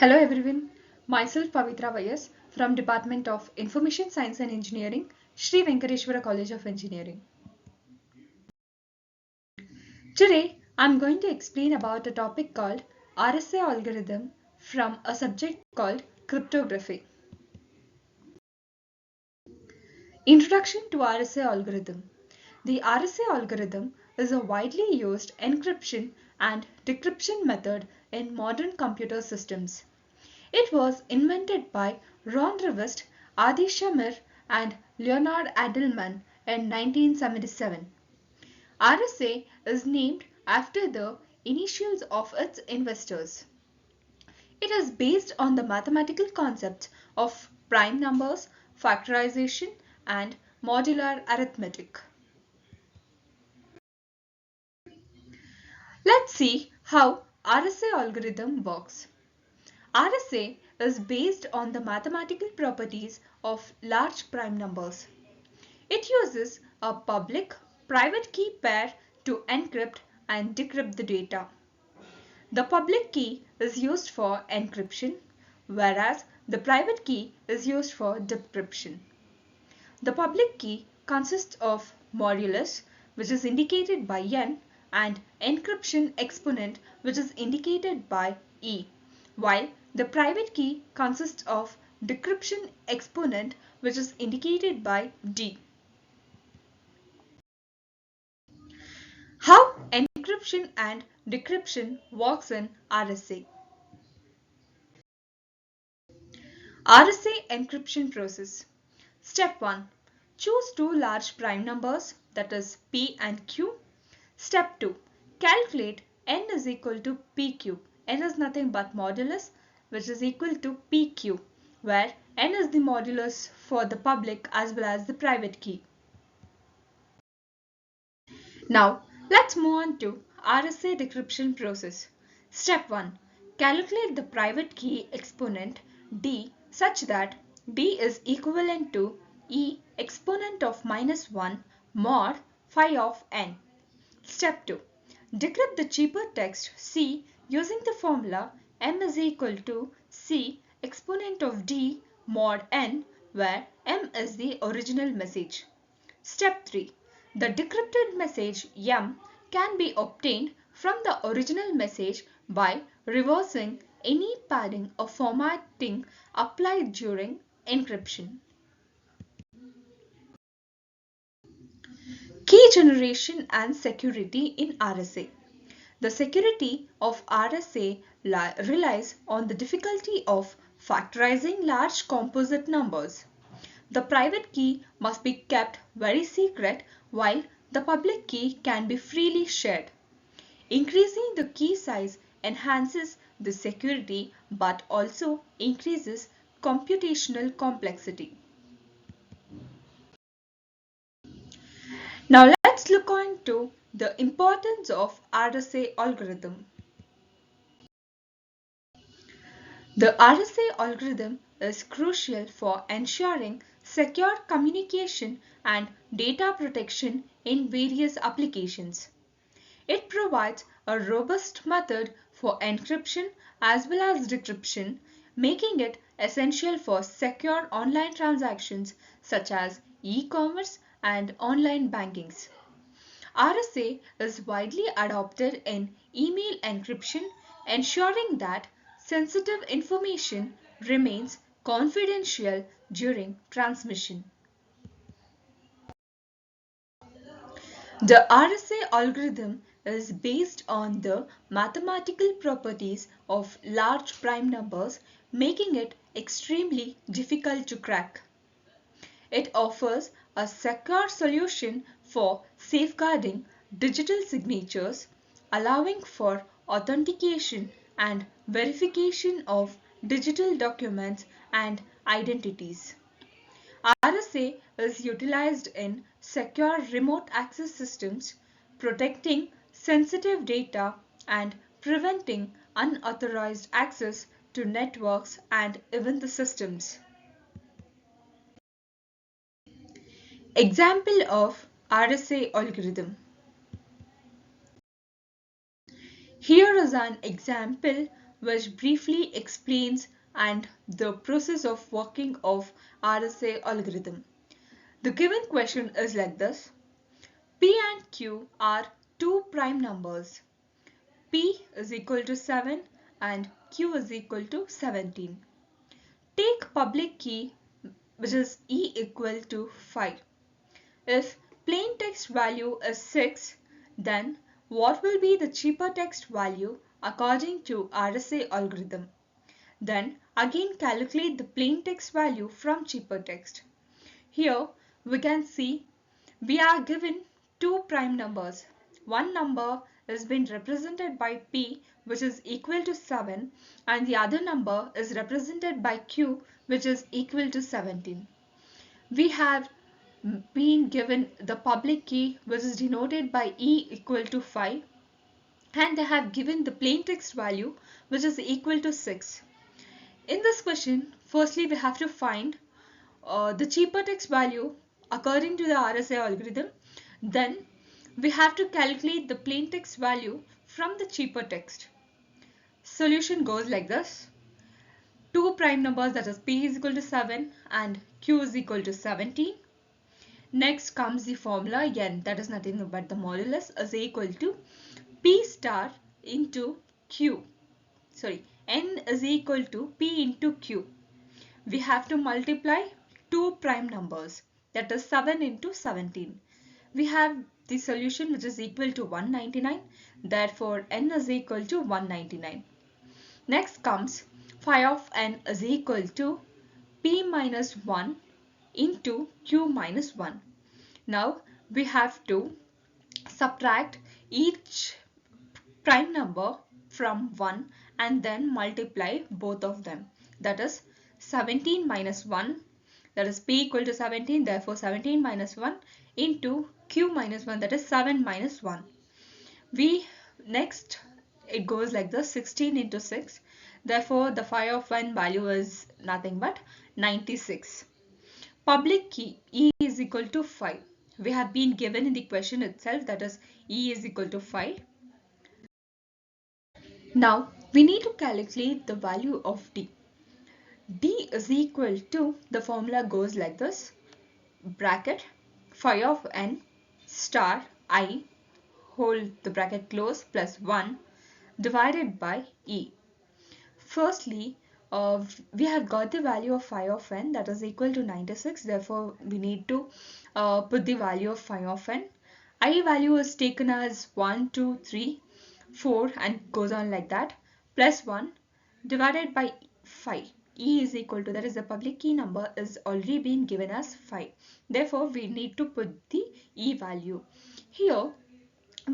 Hello everyone, myself Pavitra Vyas from Department of Information Science and Engineering, Sri Venkateshwara College of Engineering. Today I am going to explain about a topic called RSA algorithm from a subject called cryptography. Introduction to RSA algorithm. The RSA algorithm is a widely used encryption and decryption method in modern computer systems. It was invented by Ron Rivest, Adi Shamir, and Leonard Adleman in 1977. RSA is named after the initials of its inventors. It is based on the mathematical concepts of prime numbers, factorization, and modular arithmetic. Let's see how RSA algorithm works. RSA is based on the mathematical properties of large prime numbers. It uses a public-private key pair to encrypt and decrypt the data. The public key is used for encryption, whereas the private key is used for decryption. The public key consists of modulus, which is indicated by n, and encryption exponent, which is indicated by e, while the private key consists of decryption exponent, which is indicated by d. How encryption and decryption works in RSA. RSA encryption process. Step 1. Choose two large prime numbers, that is P and Q. Step 2. Calculate n is equal to PQ. N is nothing but modulus, which is equal to PQ, where n is the modulus for the public as well as the private key. Now, let's move on to RSA decryption process. Step 1. Calculate the private key exponent d such that d is equivalent to e exponent of -1 mod phi of n. Step 2. Decrypt the cheaper text c using the formula m is equal to c exponent of d mod n, where m is the original message. Step 3. The decrypted message M can be obtained from the original message by reversing any padding or formatting applied during encryption. Key generation and security in RSA. The security of RSA relies on the difficulty of factorizing large composite numbers. The private key must be kept very secret while the public key can be freely shared. Increasing the key size enhances the security but also increases computational complexity. Now let's look on to the importance of RSA algorithm. The RSA algorithm is crucial for ensuring secure communication and data protection in various applications. It provides a robust method for encryption as well as decryption, making it essential for secure online transactions such as e-commerce and online bankings. RSA is widely adopted in email encryption, ensuring that sensitive information remains confidential during transmission. The RSA algorithm is based on the mathematical properties of large prime numbers, making it extremely difficult to crack. It offers a secure solution for safeguarding digital signatures, allowing for authentication and verification of digital documents and identities. RSA is utilized in secure remote access systems, protecting sensitive data and preventing unauthorized access to networks and even the systems. Example of RSA algorithm. Here is an example which briefly explains and the process of working of RSA algorithm. The given question is like this. P and Q are two prime numbers. P is equal to 7 and Q is equal to 17. Take public key, which is E equal to 5. If plain text value is 6, then what will be the cheaper text value according to RSA algorithm? Then again calculate the plain text value from cheaper text. Here we can see we are given two prime numbers. One number is being represented by P, which is equal to 7, and the other number is represented by Q, which is equal to 17. We have been given the public key, which is denoted by E equal to 5, and they have given the plain text value, which is equal to 6. In this question, firstly we have to find the cheaper text value according to the RSA algorithm. Then we have to calculate the plain text value from the cheaper text. Solution goes like this. Two prime numbers, that is P is equal to 7 and Q is equal to 17. Next comes the formula n, that is nothing but the modulus, is equal to P star into Q. Sorry, n is equal to P into Q. We have to multiply two prime numbers, that is 7 into 17. We have the solution which is equal to 199. Therefore, n is equal to 199. Next comes phi of n is equal to p minus 1 into q minus 1. Now we have to subtract each prime number from 1 and then multiply both of them. That is 17 minus 1, that is p equal to 17, therefore 17 minus 1 into q minus 1, that is 7 minus 1. We next it goes like this, 16 into 6, therefore the phi of n value is nothing but 96. Public key E is equal to 5. We have been given in the question itself, that is E is equal to 5. Now we need to calculate the value of D. D is equal to, the formula goes like this, bracket phi of n star I hold the bracket close plus 1 divided by E. Firstly, we have got the value of phi of n, that is equal to 96. Therefore, we need to put the value of phi of n. I value is taken as 1, 2, 3, 4 and goes on like that, plus 1 divided by phi. E is equal to, that is the public key number is already been given as 5. Therefore, we need to put the E value. Here,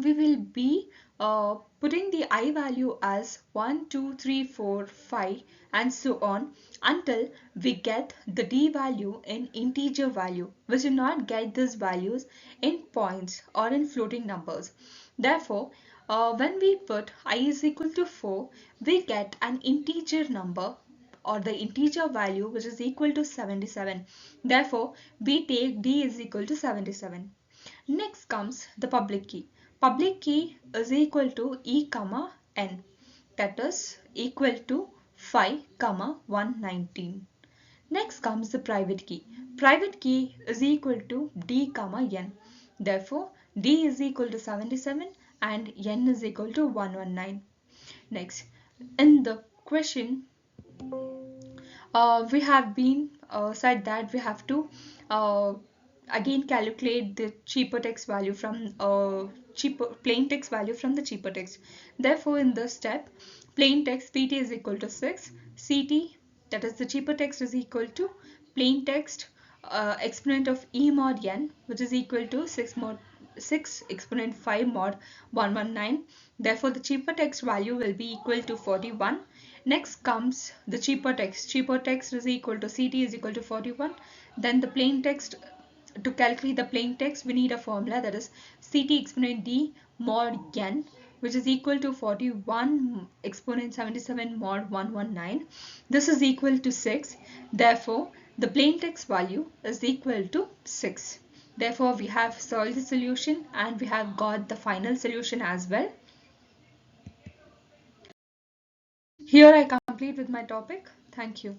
we will be putting the I value as 1, 2, 3, 4, 5 and so on until we get the D value in integer value. We should not get these values in points or in floating numbers. Therefore, when we put I is equal to 4, we get an integer number or the integer value which is equal to 77. Therefore, we take D is equal to 77. Next comes the public key. Public key is equal to E comma N, that is equal to 5 comma 119. Next comes the private key. Private key is equal to D comma N. Therefore, D is equal to 77 and N is equal to 119. Next, in the question, we have been said that we have to uh, again calculate the cheaper text value from cheaper plain text value from the cheaper text. Therefore, in this step, plain text pt is equal to 6, ct, that is the cheaper text, is equal to plain text exponent of e mod n, which is equal to 6 exponent 5 mod 119. Therefore, the cheaper text value will be equal to 41. Next comes the cheaper text. Cheaper text is equal to ct is equal to 41. Then the plain text, to calculate the plain text, we need a formula, that is ct exponent d mod n, which is equal to 41 exponent 77 mod 119. This is equal to 6. Therefore, the plain text value is equal to 6. Therefore, we have solved the solution and we have got the final solution as well. Here I complete with my topic. Thank you.